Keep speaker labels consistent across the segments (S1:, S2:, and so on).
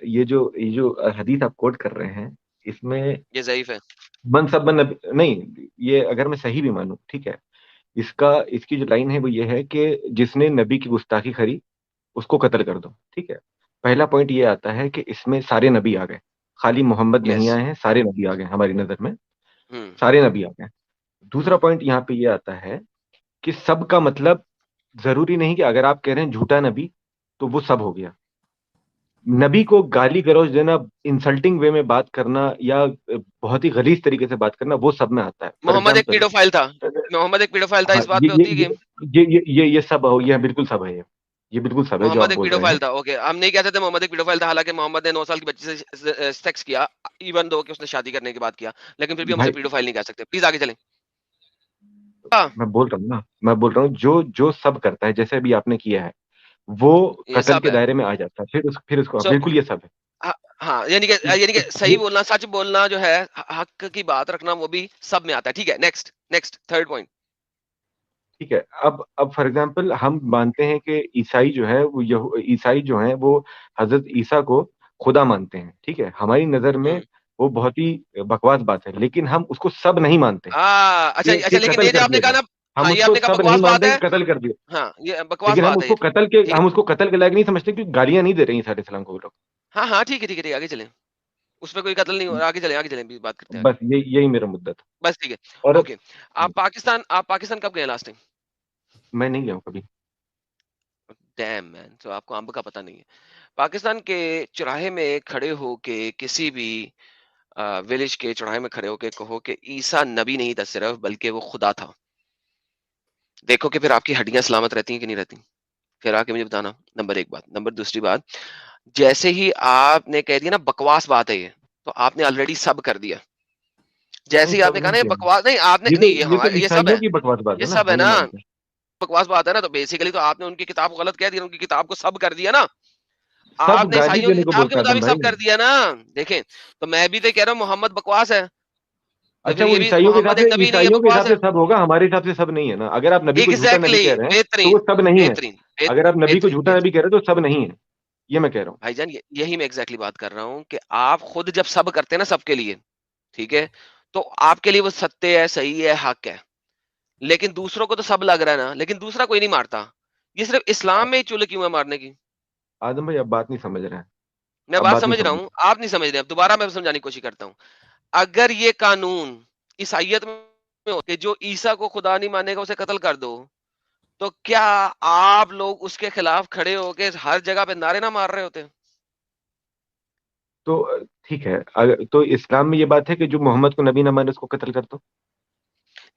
S1: یہ جو حدیث آپ کوٹ کر رہے ہیں اس میں
S2: یہ ضعیف ہے.
S1: من سب من نبی نہیں، یہ اگر میں صحیح بھی مانوں ٹھیک ہے، اس کی جو لائن ہے وہ یہ ہے کہ جس نے نبی کی گستاخی کری اس کو قتل کر دو. ٹھیک ہے، پہلا پوائنٹ یہ آتا ہے کہ اس میں سارے نبی آ گئے، خالی محمد نہیں
S2: یس.
S1: آئے ہیں، سارے نبی آ گئے ہماری نظر میں،
S2: ہوں.
S1: سارے نبی آ گئے. دوسرا پوائنٹ یہاں پہ یہ آتا ہے کہ سب کا مطلب ضروری نہیں کہ اگر آپ کہہ رہے ہیں جھوٹا نبی تو وہ سب ہو گیا. نبی کو گالی گلوچ دینا، انسلٹنگ وے میں بات کرنا یا بہت ہی غلیظ طریقے سے بات کرنا وہ سب میں آتا ہے. فار
S2: محمد ایک
S1: ایگزامپل
S2: پیڈوفائل تھا. محمد ایک پیڈوفائل تھا,
S1: ہاں
S2: اس بات پہ ہوتی ہے گیم.
S1: یہ سب ہو، یہ بالکل سب ہے، یہ بالکل سب ہے جو آپ
S2: محمد ایک
S1: بول رہے ہیں.
S2: پیڈوفائل تھا. اوکے, ہم نہیں کہتے تھے محمد ایک پیڈوفائل تھا, حالانکہ محمد نے 9 سال کی بچی سے سیکس کیا, ایون دو کہ اس نے شادی کرنے کے بعد کیا, لیکن پھر بھی ہم اسے
S1: بھائی
S2: پیڈوفائل نہیں کہہ سکتے. پلیز آگے چلیں. ہاں,
S1: میں بول رہا ہوں نا، میں بول رہا ہوں جو سب کرتا ہے جیسے ابھی آپ نے کیا ہے وہ
S2: یہ
S1: قتل
S2: سب
S1: کے
S2: ہے.
S1: دائرے میں آ جاتا ہے. پھر اس کو
S2: سو
S1: بالکل یہ سب ہے.
S2: ہاں, یعنی کہ صحیح بولنا, سچ بولنا جو ہے, حق کی بات رکھنا, وہ بھی سب میں آتا ہے. ٹھیک ہے, نیکسٹ تھرڈ پوائنٹ.
S1: ٹھیک ہے، اب فار ایگزامپل ہم مانتے ہیں کہ عیسائی جو ہے وہ عیسائی جو ہیں وہ حضرت عیسیٰ کو خدا مانتے ہیں. ٹھیک ہے، ہماری نظر میں وہ بہت ہی بکواس بات ہے، لیکن ہم اس کو سب نہیں مانتے
S2: اچھا,
S1: کہ
S2: لیکن
S1: قتل
S2: یہ جو
S1: کر
S2: آپ
S1: دیا
S2: نے کہا
S1: جائے.
S2: نا,
S1: ہم
S2: ہاں,
S1: اس
S2: یہ آپ
S1: کو
S2: نے کہا
S1: سب نہیں
S2: بکواس بات
S1: مانتے
S2: ہے.
S1: کہ قتل کر دیا،
S2: ہاں, یہ بکواس
S1: لیکن ہم
S2: بات
S1: اس
S2: ہے.
S1: کو قتل کے
S2: ٹھیک ہے,
S1: ہم اس کو قتل کے لائق نہیں سمجھتے کیونکہ گالیاں نہیں دے رہی عیسیٰ علیہ السلام کو وہ لوگ.
S2: ہاں, ٹھیک ہے, آگے چلیں. اس پہ کوئی قتل نہیں ہو رہا. آگے چلیں, بات کرتے ہیں آگے.
S1: بس یہی میرا مدت ہے.
S2: بس ٹھیک ہے,
S1: اور
S2: اوکے. آپ پاکستان کب گئے لاسٹ ٹائم؟
S1: میں نہیں گیا ہوں کبھی.
S2: ڈیم مین, تو آپ کو امب کا پتہ نہیں ہے. پاکستان کے چوراہے میں کھڑے ہو کے کسی بھی ولیج کے چوراہے میں کھڑے ہو کے کہو کہ عیسیٰ نبی نہیں تھا صرف, بلکہ وہ خدا تھا. دیکھو کہ پھر آپ کی ہڈیاں سلامت رہتی ہیں کہ نہیں رہتی. پھر آ کے مجھے بتانا. نمبر 1 بات. نمبر دوسری بات, جیسے ہی آپ نے کہہ دیا نا بکواس بات ہے یہ, تو آپ نے آلریڈی سب کر دیا. جیسے
S1: نہیں
S2: ہی آپ
S1: سب
S2: نے کہا
S1: نہیں
S2: نا یہ
S1: کیا،
S2: بکواس نہیں, آپ نے نہیں,
S1: یہ تو
S2: یہ سب
S1: عیسائیوں
S2: ہے,
S1: کی بکواس بات
S2: یہ
S1: ہے نا،
S2: سب ہے
S1: ہم نہیں
S2: نا,
S1: مانتے.
S2: بکواس بات ہے نا. تو بیسیکلی تو آپ نے ان کی کتاب کو غلط کہہ دیا, ان کی کتاب کو سب کر دیا نا.
S1: سب
S2: آپ نے
S1: گالی
S2: عیسائیوں کی
S1: دینے کو
S2: کتاب کے
S1: بولتا ہے عدم
S2: مطابق سب
S1: بھائی.
S2: کر دیا نا. دیکھیں, تو میں بھی تو کہہ رہا ہوں محمد بکواس ہے, تو پھر
S1: اچھا وہ
S2: یہ بھی
S1: عیسائیوں کے
S2: محمد
S1: حساب
S2: ایک
S1: سے
S2: نبی نہیں ہے,
S1: عیسائیوں کے
S2: بکواس
S1: حساب
S2: ہے.
S1: سے سب ہوگا، ہمارے حساب سے سب نہیں ہے نا. اگر آپ نبی کو جھوٹا نبی
S2: ایگزیکٹلی,
S1: کہہ رہے ہیں تو
S2: بہترین
S1: وہ سب نہیں ہے.
S2: بہترین
S1: اگر آپ نبی کو
S2: بہترین
S1: جھوٹا نبی
S2: بہترین
S1: کہہ رہے ہیں تو سب نہیں ہے، یہ میں کہہ رہا ہوں.
S2: بھائی جان, یہی میں ایگزیکٹلی بات کر رہا ہوں کہ آپ خود جب سب کرتے ہیں نا سب کے لیے, ٹھیک ہے, تو آپ کے لیے وہ ستیہ ہے, صحیح ہے, حق ہے. لیکن دوسروں کو تو سب لگ رہا ہے نا, لیکن دوسرا کوئی نہیں مارتا. یہ صرف اسلام میں ہی چولہے کیوں ہے مارنے کی.
S1: آدم بھائی اب بات نہیں سمجھ رہے ہیں،
S2: میں
S1: اب
S2: بات
S1: بات نہیں
S2: سمجھ رہا
S1: سمجھ
S2: ہوں, آپ نہیں سمجھ رہے. اب دوبارہ میں سمجھانے کی کوشش کرتا ہوں. اگر یہ قانون عیسائیت میں ہو کہ جو عیسیٰ کو خدا نہیں مانے گا اسے قتل کر دو, تو کیا آپ لوگ اس کے خلاف کھڑے ہو کے ہر جگہ پہ نعرے نہ مار رہے ہوتے؟
S1: تو ٹھیک ہے، تو اسلام میں یہ بات ہے کہ جو محمد کو نبی نہ مانے اس کو قتل کر دو.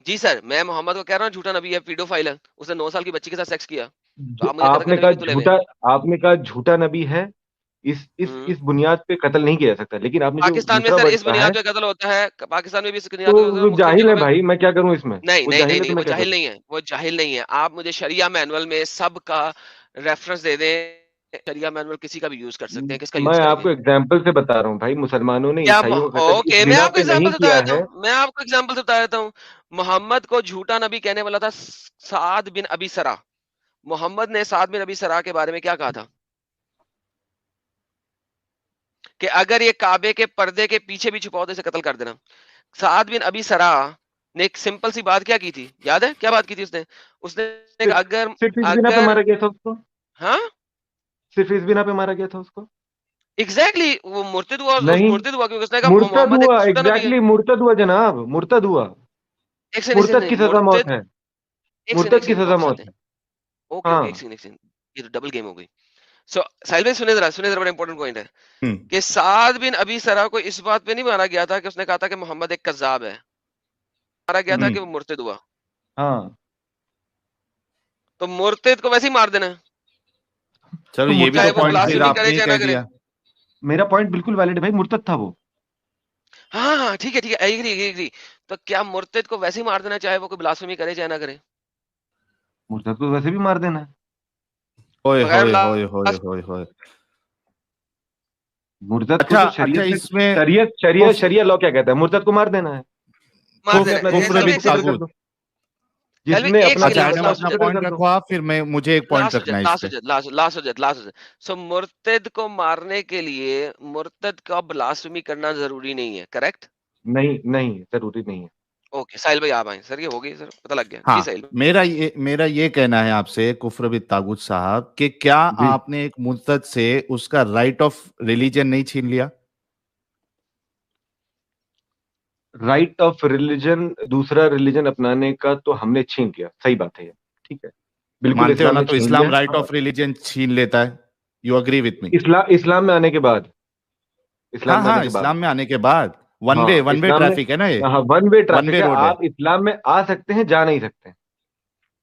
S2: جی سر, میں محمد کو کہہ رہا ہوں جھوٹا نبی ہے, پیڈوفائل ہے, اس نے 9 سال کی بچی کے ساتھ سیکس کیا, تو آپ مجھے
S1: آپ
S2: قتل
S1: نے
S2: کرنے
S1: کہا
S2: کے لیے تلے ہوئے.
S1: جھوٹا، آپ نے کہا جھوٹا نبی ہے،
S2: ہوں.
S1: اس بنیاد پہ قتل نہیں کیا جا سکتا. لیکن آپ نے جو
S2: پاکستان میں
S1: دوسرا
S2: سر
S1: ورڈ
S2: اس
S1: کہا ہے
S2: بنیاد پہ قتل ہوتا ہے, پاکستان میں بھی اس بنیاد
S1: تو
S2: پہ قتل ہوتا ہے,
S1: وہ
S2: مختلف
S1: جاہل
S2: جگہوں
S1: ہے
S2: پہ.
S1: بھائی، میں کیا کروں اس میں؟
S2: نہیں
S1: وہ
S2: نہیں نہیں
S1: جاہل ہے
S2: نہیں,
S1: تو
S2: وہ
S1: میں کیا
S2: جاہل
S1: کروں؟
S2: نہیں ہے, وہ جاہل نہیں ہے. آپ مجھے شریعہ مینول میں سب کا ریفرنس دے دیں. شریعہ مینول کسی کا بھی یوز کر سکتے ہیں, کس کا
S1: میں
S2: یوز کریں
S1: آپ
S2: گے؟
S1: کو اگزامپل سے بتا رہا ہوں بھائی، مسلمانوں نے
S2: کیا
S1: عیسائیوں کو قتل اس
S2: اوکے, میں
S1: بنا
S2: آپ کو
S1: پہ
S2: ایگزامپل
S1: نہیں
S2: سے بتا
S1: کیا
S2: دیتا
S1: ہے.
S2: ہوں, میں آپ کو ایگزامپل سے بتا دیتا ہوں. محمد کو جھوٹا نبی کہنے والا تھا سعد بن ابی سرا. محمد نے سعد بن ابی سرا کے بارے میں کیا کہا تھا؟ کہ اگر یہ کعبے کے پردے کے پیچھے بھی چھپاؤ تو اسے قتل کر دینا. سعد بن ابی سرا نے ایک سمپل سی بات کیا کی تھی, یاد ہے کیا بات کی تھی اس نے؟ اس نے کہا اگر
S1: صرف اس بنا پہ
S2: اگر
S1: مارا گیا تھا اس کو،
S2: ہاں
S1: صرف اس بنا پہ مارا گیا تھا اس کو.
S2: ایگزیکٹلی, وہ مرتد ہوا,
S1: نہیں،
S2: مرتد ہوا کیونکہ اس نے کہا
S1: مرتد
S2: محمد ایک
S1: ہوا،
S2: جھوٹا نبی ہے.
S1: ایگزیکٹلی مرتد ہوا جناب، مرتد ہوا.
S2: ایک سیکنڈ
S1: مرتد کی سزا موت
S2: مرتد,
S1: ہے،
S2: ایک
S1: مرتد کی
S2: سیکنڈ
S1: سزا
S2: واپس
S1: موت
S2: آتے ہیں.
S1: ہے.
S2: اوکے
S1: ہاں
S2: ایک سیکنڈ, یہ تو ڈبل گیم ہو گئی. سو ساحل بھائی سنیں ذرا بڑا انپورٹنٹ پوائنٹ ہے کہ سعد بن ابی سرا کو اس بات پہ نہیں مارا گیا تھا کہ اس نے کہا تھا کہ محمد ایک کذاب ہے, مارا گیا تھا کہ وہ مرتد ہوا.
S1: ہاں
S2: تو مرتد کو ویسے ہی مار دینا ہے,
S3: چلو یہ بھی
S2: چاہے
S3: تو
S2: وہ
S3: پوائنٹ پھر
S2: بلاسفیمی
S3: آپ
S2: کرے
S3: نے
S2: چاہے
S3: کہہ
S2: نہ کرے.
S3: دیا.
S1: میرا پوائنٹ بالکل ویلڈ ہے بھائی، مرتد تھا وہ.
S2: ہاں ٹھیک ہے, ایگری. تو کیا مرتد کو ویسے ہی مار دینا چاہے وہ کوئی بلاسفیمی کرے چاہے نہ کرے؟
S1: مرتد کو ویسے بھی مار دینا ہے.
S3: ہوئے
S2: بغیر
S3: ہوئے ہوئے ہوئے ہوئے ہوئے.
S1: مرتد کو
S3: اچھا
S1: تو
S3: اچھا,
S1: شریعت
S3: اس میں
S1: شریعت لا کیا کہتا ہے؟ مرتد کو مار دینا ہے.
S2: مار
S1: تم
S2: دینا
S1: اپنا
S2: ہے.
S1: دوست
S2: ایک
S1: کو
S2: سیکنڈ
S1: نبی
S2: ایک
S1: کو قتل
S2: سیکنڈ
S1: کر
S3: بالتاغوت.
S1: دو. جس
S2: Salvi,
S1: نے
S2: ایک
S1: اپنا
S2: second,
S3: اچھا
S1: دل
S3: ایڈم
S2: last
S1: برداشت
S3: اپنا
S2: suggestion,
S1: کرے
S3: پوائنٹ
S1: کر دو.
S3: رکھو آپ, پھر میں مجھے ایک پوائنٹ
S2: last
S3: رکھنا
S2: suggestion,
S3: ہے
S2: last
S3: اس پہ.
S2: suggestion, last suggestion. So مرتد کو مارنے کے لیے مرتد کا بلاسفمی کرنا ضروری نہیں ہے, کریکٹ؟
S1: نہیں نہیں ضروری نہیں ہے.
S2: اوکے ساحل بھائی آپ آئیں سر, یہ ہو گئی سر, پتہ لگ گیا جی
S3: ہاں,
S2: ساحل بھائی.
S3: میرا یہ کہنا ہے آپ سے کفر بالطاغوت صاحب کہ کیا
S1: جی
S3: آپ نے ایک مرتد سے اس کا رائٹ آف ریلیجن نہیں چھین لیا؟
S1: رائٹ آف ریلیجن, دوسرا ریلیجن اپنانے کا تو ہم نے چھین لیا, صحیح بات ہے یہ, ٹھیک ہے, بالکل اسے
S3: مانتے ہو
S1: ہم
S3: نا,
S1: نے
S3: تو
S1: چھین
S3: اسلام
S1: لیا.
S3: رائٹ آف ریلیجن چھین لیتا ہے. You agree with me?
S1: اسلام میں آنے کے بعد, اسلام
S3: ہاں
S1: میں
S3: ہاں,
S1: آنے کے بعد,
S3: اسلام میں آنے کے بعد ون
S1: ہاں
S3: وے
S1: اسلام میں,
S3: ٹریفک ہے نا یہ,
S1: ہاں ون وے
S3: ون
S1: ٹریفک
S3: وے
S1: ہے.
S3: روڈ ہے.
S1: آپ اسلام میں آ سکتے ہیں, جا نہیں سکتے.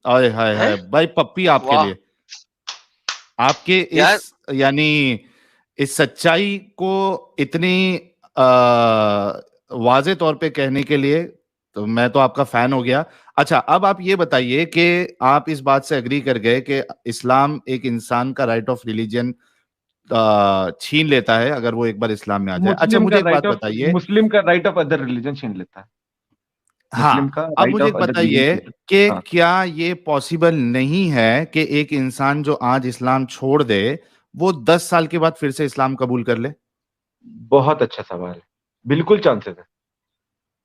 S3: آئے ہائے
S2: ہیں؟
S3: ہائے بھائی, پپی آپ کے
S2: واہ
S3: لیے, آپ کے
S2: یار,
S3: یعنی اس سچائی کو اتنی واضح طور پہ کہنے کے لیے تو میں تو آپ کا فین ہو گیا. اچھا اب آپ یہ بتائیے کہ آپ اس بات سے اگری کر گئے کہ اسلام ایک انسان کا رائٹ آف ریلیجن چھین لیتا ہے اگر وہ ایک بار اسلام میں آ جائے. اچھا مجھے ایک بات بتائیے,
S1: مسلم کا رائٹ آف ادر ریلیجن چھین لیتا ہے.
S3: ہاں
S1: مسلم کا
S3: اب
S1: رائٹ
S3: مجھے
S1: آف
S3: ایک
S1: ادر ریلیجن
S3: بتائیے
S1: چھین لیتا
S3: کہ
S1: ہے. ہاں,
S3: کیا یہ پاسبل نہیں ہے کہ ایک انسان جو آج اسلام چھوڑ دے وہ 10 سال کے بعد پھر سے اسلام قبول کر لے؟
S1: بہت اچھا سوال ہے, بالکل چانسز ہے.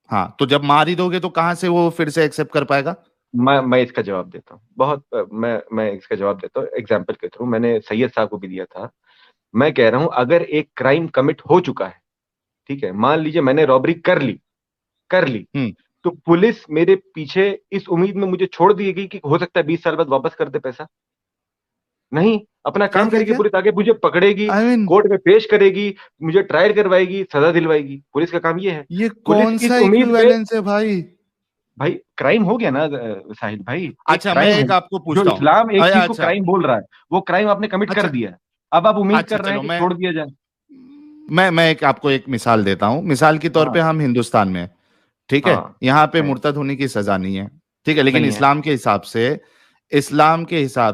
S3: ہاں, تو جب مار ہی دو گے تو کہاں سے وہ پھر سے ایکسپٹ کر پائے گا؟
S1: میں اس کا جواب دیتا ہوں, بہت میں اس کا جواب دیتا ہوں ایگزامپل کے تھرو. میں نے سید صاحب کو بھی دیا تھا. میں کہہ رہا ہوں اگر ایک کرائم کمٹ ہو چکا ہے, ٹھیک ہے, مان لیجئے میں نے رابری کر لی,
S3: ہوں
S1: تو پولیس میرے پیچھے اس امید میں مجھے چھوڑ دی گئی کہ ہو سکتا ہے 20 سال بعد واپس کر دے پیسہ. نہیں, اپنا
S3: کیا
S1: کام
S3: کیا
S1: کرے گی
S3: کیا
S1: پولیس, آگے مجھے پکڑے گی,
S3: آئی مین
S1: کورٹ میں پیش کرے گی, مجھے ٹرائل کروائے گی, سزا دلوائے گی. پولیس کا کام یہ ہے.
S3: یہ
S1: پولیس
S3: کون
S1: اس
S3: سا
S1: امید پہ,
S3: ایکویویلنس ہے بھائی؟
S1: بھائی کرائم ہو گیا نا ساحل بھائی, ایک
S3: اچھا میں
S1: کرائم ہے.
S3: ایک آپ کو
S1: جو
S3: پوچھتا ہوں,
S1: اسلام ایک چیز کو
S3: اچھا
S1: کرائم بول رہا ہے, وہ کرائم آپ نے کمٹ کر
S3: اچھا
S1: دیا ہے. اب آپ امید
S3: اچھا
S1: کر رہے ہیں
S3: چلو
S1: کہ چھوڑ دیا جائے.
S3: میں ایک آپ کو ایک مثال دیتا ہوں. مثال کے طور
S1: ہاں
S3: پہ ہم ہندوستان میں, ٹھیک ہے,
S1: ہاں
S3: یہاں پہ
S1: ہے,
S3: مرتد ہونے کی سزا نہیں ہے, ٹھیک ہے, لیکن
S1: نہیں ہے.
S3: اسلام کے حساب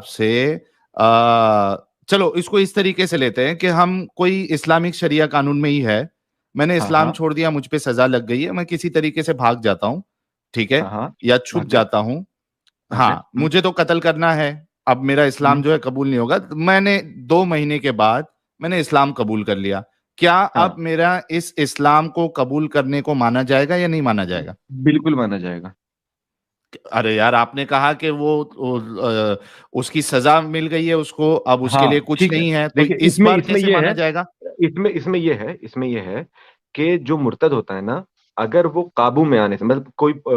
S3: سے چلو اس کو اس طریقے سے لیتے ہیں کہ ہم کوئی اسلامک شریعہ قانون میں ہی ہے, میں نے
S1: ہاں
S3: اسلام
S1: ہاں
S3: چھوڑ دیا, مجھ پہ سزا لگ گئی ہے, میں کسی طریقے سے بھاگ جاتا ہوں, ٹھیک ہے,
S1: ہاں ہاں,
S3: یا
S1: بھاگ
S3: چھپ
S1: گئے,
S3: جاتا ہوں,
S1: بھاگ گئے.
S3: ہاں مجھے تو قتل کرنا ہے, اب میرا اسلام جو ہے قبول نہیں ہوگا, میں نے 2 مہینے کے بعد میں نے اسلام قبول کر لیا, کیا
S1: ہاں,
S3: اب میرا اس اسلام کو قبول کرنے کو مانا جائے گا یا نہیں مانا جائے گا؟
S1: بالکل مانا جائے گا.
S3: ارے یار, آپ نے کہا کہ وہ اس کی سزا مل گئی ہے اس کو, اب اس کے
S1: ہاں
S3: لیے کچھ
S1: ٹھیک ہے,
S3: نہیں ہے, تو
S1: دیکھیے
S3: اس بار کیسے
S1: یہ
S3: مانا
S1: ہے,
S3: جائے گا؟
S1: اس میں یہ ہے کہ جو مرتد ہوتا ہے نا, اگر وہ قابو میں آنے سے, مطلب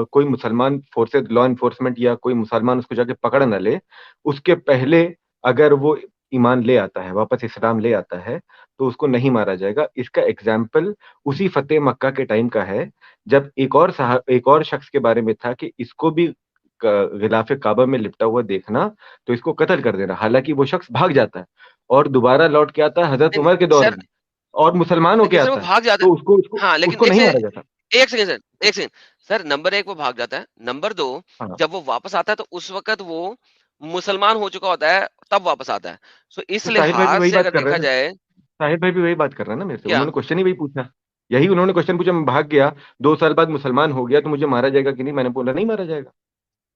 S1: کوئی مسلمان فورسز, لا انفورسمنٹ یا کوئی مسلمان اس کو جا کے پکڑ نہ لے, اس کے پہلے اگر وہ ایمان لے آتا ہے, واپس اسلام لے آتا ہے, تو اس کو نہیں مارا جائے گا. اس کا ایگزامپل اسی فتح مکہ کے ٹائم کا ہے, جب ایک اور شخص کے بارے میں تھا کہ اس کو بھی غلاف کعبہ میں لپٹا ہوا دیکھنا تو اس کو قتل کر دینا. حالانکہ وہ شخص بھاگ جاتا ہے اور دوبارہ لوٹ کے آتا ہے حضرت عمر کے دور
S2: سر
S1: میں, اور مسلمان ہو کے
S2: لیکن سر وہ
S1: آتا ہے,
S2: بھاگ جاتا
S1: تو
S2: ہے, ہاں
S1: اس
S2: لیکن
S1: کو نہیں مارا جاتا.
S2: ایک سیکنڈ سر, ایک سیکنڈ سر, نمبر 1 وہ بھاگ جاتا ہے, نمبر 2
S1: ہاں,
S2: جب وہ واپس آتا ہے تو اس وقت وہ مسلمان ہو چکا ہوتا ہے, تب واپس آتا ہے. سو اس
S1: تو طاہر بھائی بھی
S2: لحاظ
S1: وہی
S2: سے
S1: بات
S2: اگر
S1: کر رہے
S2: دیکھا
S1: ہیں نا,
S2: جائے,
S1: طاہر بھائی بھی وہی بات کر رہے ہیں نا میرے سے,
S2: کیا
S1: انہوں نے کوشچن ہی وہی پوچھا. یہی انہوں نے کوشچن پوچھا, میں بھاگ گیا 2 سال بعد مسلمان ہو گیا تو مجھے مارا جائے گا کہ نہیں, میں نے بولا نہیں مارا جائے گا.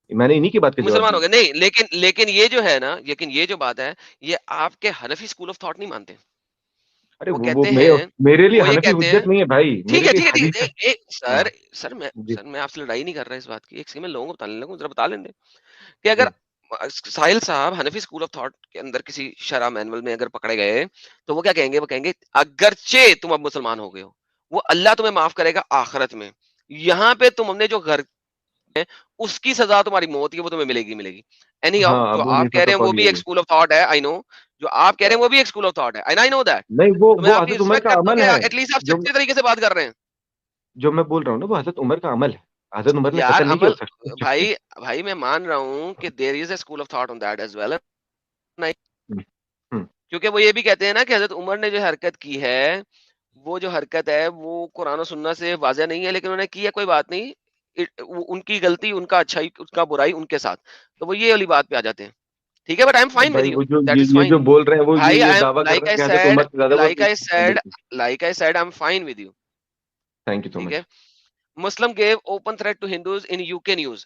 S1: میں نے انہی کی بات کا جواب
S2: مسلمان
S1: دیا.
S2: ہو گئے نہیں, لیکن یہ جو ہے نا, لیکن یہ جو بات ہے, یہ آپ کے حنفی اسکول آف تھاٹ نہیں مانتے.
S1: ارے
S2: وہ
S1: وہ
S2: کہتے ہیں,
S1: میرے لیے
S2: وہ یہ
S1: حنفی
S2: کہتے ہیں,
S1: حجت نہیں ہے بھائی, میرے
S2: ٹھیک ہے
S1: لیے
S2: ٹھیک ہے ٹھیک
S1: حدیث.
S2: ہے,
S1: ہاں جی
S2: سر میں آپ سے لڑائی نہیں کر رہا اس بات کی, ایک سیکنڈ میں لوگوں کو بتانے لگوں, ذرا بتا لیں دیں کہ
S1: جی
S2: اگر ساحل صاحب حنفی اسکول آف تھاٹ کے اندر کسی شرع مینول میں اگر پکڑے گئے تو وہ کیا کہیں گے, وہ کہیں گے اگرچہ تم اب مسلمان ہو گئے ہو, وہ اللہ تمہیں معاف کرے گا آخرت میں, یہاں پہ تم ہم نے جو گھر اس کی سزا تمہاری موت کی وہ تمہیں ملے گی. اینی ہاؤ,
S1: ہاں,
S2: جو
S1: ابو
S2: آپ
S1: حنیفہ
S2: کہہ
S1: کا
S2: رہے ہیں وہ
S1: قول
S2: بھی ایک
S1: یہی
S2: اسکول آف تھاٹ ہے, آئی نو, جو آپ کہہ رہے ہیں وہ بھی ایک اسکول آف تھاٹ ہے, آئی نو دیٹ.
S1: نہیں,
S2: تو میں آپ کی
S1: حضرت عمر
S2: ریسپیکٹ
S1: کا
S2: کرتا ہوں
S1: عمل
S2: کہ
S1: ہے.
S2: ایٹ لیسٹ آپ
S1: جو
S2: سچے طریقے سے بات کر رہے ہیں.
S1: جو میں بول رہا ہوں نا, وہ حضرت عمر کا عمل ہے. حضرت عمر نے
S2: یار
S1: قتل نہیں کیا
S2: عمل,
S1: اس شخص کو.
S2: بھائی میں مان رہا ہوں کہ دیر از a school of thought on that as well,
S1: ہم،
S2: کیونکہ وہ یہ بھی کہتے ہیں نا کہ حضرت عمر نے جو حرکت کی ہے, وہ جو حرکت ہے وہ قرآن و سنت سے واضح نہیں ہے, لیکن انہوں نے کی ہے, کوئی بات نہیں, ان کی غلطی, ان کا اچھائی, ان کا برائی ان کے ساتھ, تو وہ یہ والی بات پہ آ جاتے ہیں. ٹھیک ہے, but I am fine with
S1: بھائی
S2: یو,
S1: وہ جو
S2: دیٹ از
S1: یہ جو
S2: فائن.
S1: بول رہے ہیں, وہ
S2: بھائی
S1: یہ
S2: آئی ایم
S1: دعویٰ کر رہے
S2: لائک
S1: ہیں
S2: آئی
S1: کہ حضرت
S2: سیڈ,
S1: عمر سے زیادہ وہ.
S2: لائک آئی سیڈ,
S1: بالکل,
S2: like I said, I am fine with you.
S1: Thank you so
S2: ٹھیک
S1: مچ.
S2: ہے, Muslim gave open threat to Hindus in UK news.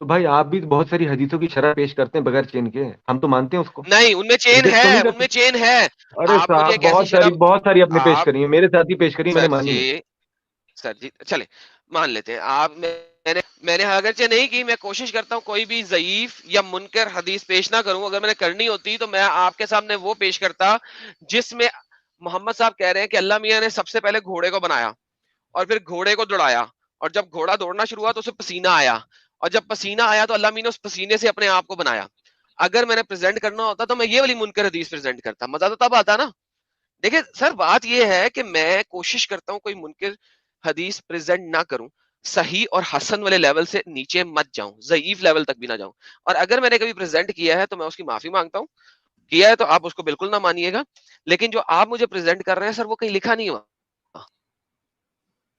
S1: تو بھائی آپ بھی بہت ساری حدیثوں کی شرح پیش کرتے ہیں بغیر چین کے, ہم تو مانتے ہیں اس کو,
S2: نہیں ان میں چین
S1: ریجیکٹ تو
S2: ہے,
S1: نہیں
S2: ان
S1: کرتے.
S2: میں چین ہے.
S1: ارے
S2: آپ مجھے
S1: صاحب
S2: ایک ایسی شرح,
S1: بہت ساری آپ نے پیش
S2: آپ
S1: کری ہے, میرے ساتھ ہی پیش کری ہے, میں نے
S2: سر
S1: مانی ہے.
S2: جی, سر جی چلے مان لیتے ہیں آپ, میں نے اگرچہ نہیں کی, میں کوشش کرتا ہوں کوئی بھی ضعیف یا منکر حدیث پیش نہ کروں. اگر میں نے کرنی ہوتی تو میں آپ کے سامنے وہ پیش کرتا جس میں محمد صاحب کہہ رہے ہیں کہ اللہ میاں نے سب سے پہلے گھوڑے کو بنایا اور پھر گھوڑے کو دوڑایا, اور جب گھوڑا دوڑنا شروع ہوا تو اسے پسینہ آیا, اور جب پسینہ آیا تو اللہ میاں نے اس پسینے سے اپنے آپ کو بنایا. اگر میں نے پریزنٹ کرنا ہوتا تو میں یہ والی منکر حدیث پریزنٹ کرتا, مزہ تو تب آتا نا. دیکھیں سر بات یہ ہے کہ میں کوشش کرتا ہوں کوئی منکر حدیث پریزنٹ نہ کروں, صحیح اور حسن والے لیول سے نیچے مت جاؤں, ضعیف لیول تک بھی نہ جاؤں. اور اگر میں نے کبھی پریزنٹ کیا ہے تو میں اس کی معافی مانگتا ہوں, کیا ہے تو آپ اس کو بالکل نہ مانیے گا, لیکن جو آپ مجھے پریزنٹ کر رہے ہیں سر وہ کہیں لکھا نہیں ہوا.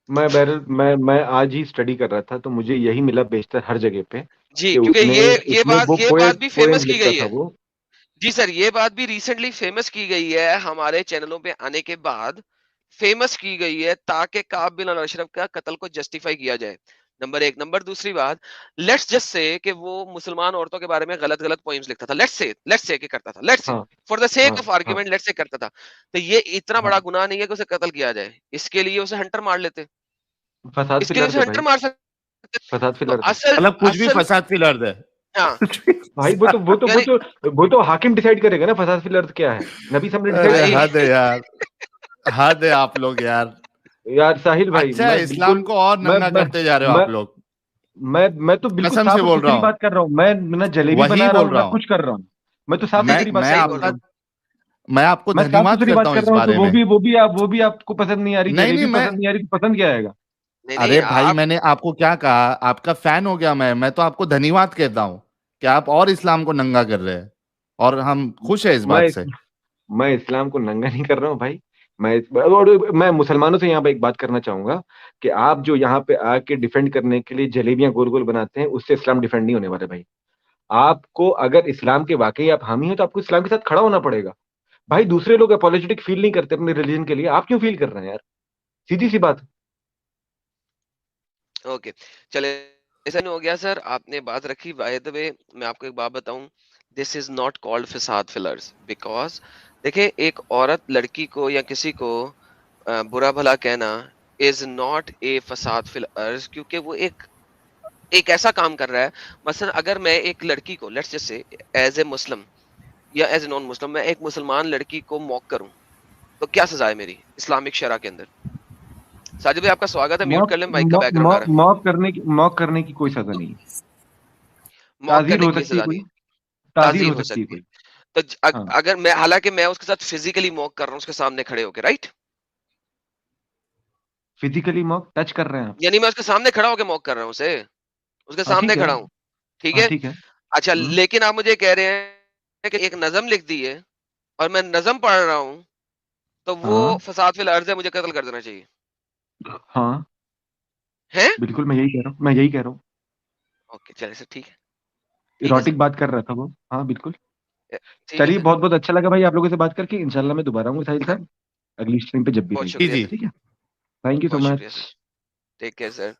S1: میں بہرحال میں آج ہی اسٹڈی کر رہا تھا تو مجھے یہی ملا بیشتر ہر جگہ پہ
S2: جی
S1: کہ
S2: کیونکہ یہ
S1: اس میں وہ
S2: بات بھی
S1: پوئم
S2: فیمس کی
S1: لکھتا
S2: گئی
S1: تھا
S2: ہے.
S1: وہ.
S2: جی سر, یہ بات بھی ریسنٹلی فیمس کی گئی ہے ہمارے چینلوں پہ آنے کے بعد, فیمس کی گئی ہے تاکہ کعب بن اشرف کا قتل کو جسٹیفائی کیا جائے. نمبر ایک. نمبر دوسری بات, لیٹس جسٹ سے کہ وہ مسلمان عورتوں کے بارے میں غلط پوئمز لکھتا تھا, لیٹس سے کہ کرتا تھا, لیٹس سے
S1: ہاں
S2: فار دا
S1: ہاں
S2: سیک آف
S1: ہاں
S2: آرگیومنٹ لیٹس سے کرتا تھا, تو یہ اتنا
S1: ہاں.
S2: بڑا گناہ نہیں ہے کہ اسے قتل کیا جائے. اس کے لیے اسے ہنٹر مار لیتے,
S1: فساد
S2: اس
S1: فی
S2: کے لیے
S1: الارض
S2: اسے
S1: ہے
S2: ہنٹر
S1: بھائی,
S2: مار سکتے.
S1: فساد فی
S2: تو
S1: الارض ہے
S2: اصل
S3: مطلب کچھ بھی
S2: اصل
S3: فساد فی الارض ہے.
S2: ہاں
S1: بھائی.
S2: یعنی
S1: وہ تو حاکم ڈیسائیڈ کرے گا نا فساد فی الارض کیا ہے, نبی صاحب نے ڈیسائیڈ
S3: ارے
S1: کرنا
S2: بھائی
S3: حد ہے یار, حد ہے آپ لوگ یار.
S1: ہے یار. ساحل بھائی
S3: اچھا
S1: میں
S3: اسلام
S1: بالکل,
S3: کو اور
S1: میں
S3: ننگا
S1: میں
S3: کرتے جا رہے ہو
S1: میں
S3: آپ لوگ.
S1: میں تو بالکل
S3: قسم
S1: صاف
S3: سے
S1: اور
S3: بول رہا
S1: ستھری
S3: ہوں,
S1: بات کر رہا ہوں. میں نہ جلیبی
S3: وہی
S1: بنا رہا
S3: بول
S1: ہوں
S3: رہا
S1: نہ
S3: ہوں.
S1: کچھ کر رہا ہوں. میں تو صاف ستھری بات
S3: میں
S1: کر
S2: صحیح
S1: کے
S3: آپ
S2: بول
S1: بول
S2: رہے
S3: کا,
S1: رہا
S2: ہیں.
S1: ہوں.
S3: میں آپ کو
S1: میں صاف
S3: دھنیواد
S1: ستھری
S3: کرتا
S1: بات
S3: ہوں
S1: کر
S3: اس
S1: رہا ہوں تو
S3: بارے میں.
S1: وہ بھی آپ کو پسند نہیں آ رہی,
S3: نہیں نہیں,
S1: جلیبی
S3: میں,
S1: پسند نہیں آ رہی, تو پسند کیا آئے گا.
S2: نہیں نہیں
S3: ارے بھائی
S2: آپ
S3: میں نے آپ کو کیا کہا, آپ کا فین ہو گیا میں تو آپ کو دھنیواد کہتا ہوں کہ آپ اور اسلام کو ننگا کر رہے ہیں, اور ہم خوش ہیں اس
S1: میں
S3: بات سے.
S1: میں اسلام کو ننگا نہیں کر رہا ہوں بھائی. میں مسلمانوں سے یہاں پہ ایک بات کرنا چاہوں گا کہ آپ جو یہاں پہ آ کے ڈیفینڈ کرنے کے لیے جلیبیاں گول گول بناتے ہیں, اس سے اسلام ڈیفینڈ نہیں ہونے والے بھائی. آپ کو اگر اسلام کے واقعی آپ حامی ہیں تو آپ کو اسلام کے ساتھ کھڑا ہونا پڑے گا بھائی. دوسرے لوگ اپولوجیٹک فیل نہیں کرتے اپنے ریلیجن کے لیے, آپ کیوں فیل کر رہے ہیں یار, سیدھی سی بات.
S2: اوکے چلے, ایسا نہیں ہو گیا سر, آپ نے بات رکھی. بائی دی وے میں آپ کو ایک بات بتاؤں, دس از ناٹ کالڈ فساد فلرز, بیکاز دیکھیں ایک عورت لڑکی کو یا کسی کو برا بھلا کہنا از ناٹ اے فساد فلرز, کیونکہ وہ ایک ایسا کام کر رہا ہے. مثلا اگر میں ایک لڑکی کو let's just say as a مسلم یا ایز اے نان مسلم میں ایک مسلمان لڑکی کو موک کروں تو کیا سزا ہے میری اسلامک شرع کے اندر؟ ساجد بھائی آپ کا سواگت ہے, میوٹ کر لیں, مائک کا بیک گراؤنڈ آ رہا
S1: موک کرنے کی کوئی سزا نہیں ہے.
S2: ہے. موک
S1: تعزیر
S2: کرنے
S1: ہو
S2: کے لیے
S1: سکتی ہے
S2: سزا
S1: کوئی,
S2: نہیں,
S1: تعزیر
S2: تعزیر
S1: ہو
S2: ہو
S1: سکتی ہے
S2: سکتی ہے.
S1: کوئی.
S2: تو
S1: ہاں
S2: اگر میں, حالانکہ میں اس کے ساتھ فزیکلی موک کر رہا ہوں اس کے سامنے کھڑے ہو کے, رائٹ,
S1: فزیکلی موک ٹچ کر رہے ہیں آپ.
S2: یعنی میں اس کے سامنے کھڑا ہو کے موک کر رہا ہوں اسے, اس کے
S1: ہاں
S2: سامنے
S1: ٹھیک ہے.
S2: کھڑا ہوں, ٹھیک
S1: ہاں
S2: ہے.
S1: ٹھیک ہے.
S2: اچھا
S1: ہوں.
S2: لیکن آپ مجھے کہہ رہے ہیں کہ ایک نظم لکھ دی ہے اور میں نظم پڑھ رہا ہوں تو وہ
S1: ہاں
S2: فساد فی الارض ہے, مجھے قتل کر دینا چاہیے
S1: ہاں
S2: ہے.
S1: بالکل, میں یہی کہہ رہا ہوں, میں یہی کہہ رہا ہوں.
S2: اوکے چلے سر, ٹھیک ہے, ٹھیک ہے
S1: ایروٹک
S2: سر,
S1: بات کر رہا تھا وہ. ہاں بالکل.
S2: ٹھیک ہے
S1: چلیے
S2: سر,
S1: بہت بہت اچھا لگا بھائی آپ لوگوں سے بات کر کے. انشاءاللہ میں دوبارہ ہوں ساحل صاحب, اگلی اسٹریم پہ جب بھی
S2: بہت
S1: رہی.
S3: جی
S2: شکریہ
S3: جی.
S2: سر,
S1: ٹھیک ہے. تھینک یو سو
S2: بہت شکریہ
S1: مچ.
S2: سر, ٹیک کیئر سر.